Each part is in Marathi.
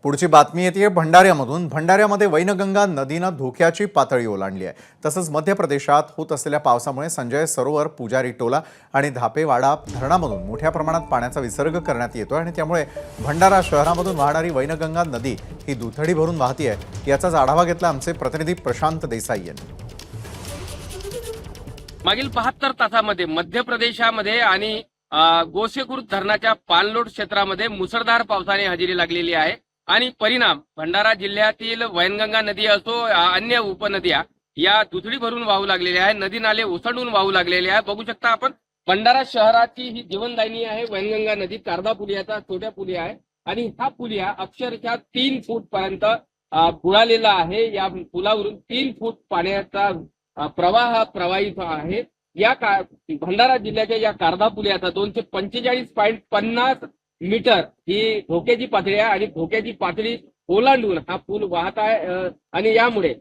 पुढची बातमी येते भंडाऱ्यामधून। भंडाऱ्यामध्ये वैनगंगा नदीनं धोक्याची पातळी ओलांडली आहे। तसंच मध्य प्रदेशात होत असलेल्या पावसामुळे संजय सरोवर, पुजारी टोला आणि धापेवाडा धरणामधून मोठ्या प्रमाणात पाण्याचा विसर्ग करण्यात येतो आणि त्यामुळे भंडारा शहरामधून वाहणारी वैनगंगा नदी ही दुथडी भरून वाहती आहे। याचाच आढावा घेतला आमचे प्रतिनिधी प्रशांत देसाई यांनी। मागील 72 तासामध्ये मध्य प्रदेशामध्ये आणि गोसेखुर्द धरणाच्या पाणलोट क्षेत्रामध्ये मुसळधार पावसाने हजेरी लागलेली आहे आणि परिणाम भंडारा जिल्ह्यातील वैनगंगा नदी असो अन्य उपनद्या या दुथडी भरून वाहू लागलेल्या आहे। नदी नाले ओसंडून वाहू लागलेले आहे। बघू शकता आपण भंडारा शहराची ही जीवनदायिनी आहे वैनगंगा नदी। कारदा पुलियाचा छोट्या पुलिया आहे आणि हा पुलिया अक्षरशः 3 फूट पर्यंत बुडालेला आहे। या पुलावरून 3 फूट पाण्याचा प्रवाह प्रवाहित आहे। या भंडारा जिल्ह्याच्या या कारदा पुलियाचा 245.50 मीटर ही धोक्याची पातळी आहे आणि धोक्याची पातळी ओलांडून हा पूल वाहत आहे आणि यामुळे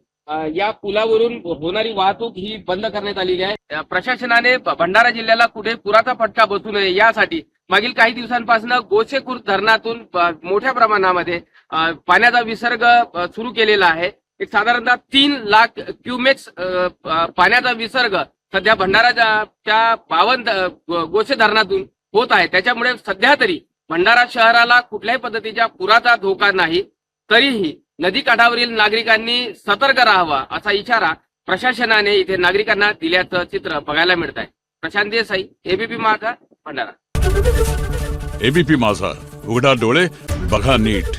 या पुलावरून होणारी वाहतूक ही बंद करण्यात आलेली आहे। प्रशासनाने भंडारा जिल्ह्याला कुठे पुराचा फटका बसू नये यासाठी मागील काही दिवसांपासून गोसेखुर्द धरणातून मोठ्या प्रमाणामध्ये पाण्याचा विसर्ग सुरू केलेला आहे। एक साधारणतः 3 लाख क्युमेक्स पाण्याचा विसर्ग सध्या भंडाराच्या 52 गोसे धरणातून होत आहे। त्याच्यामुळे सध्या तरी भंडारा शहराला कुठल्याही पद्धतीच्या पुराचा धोका नाही। तरीही नदीकाठावरील नागरिकांनी सतर्क राहावा असा इशारा प्रशासनाने इथे नागरिकांना दिल्याचं चित्र बघायला मिळत आहे। प्रशांत देसाई, एबीपी माझा, भंडारा। एबीपी माझा, उघडा डोळे बघा नीट।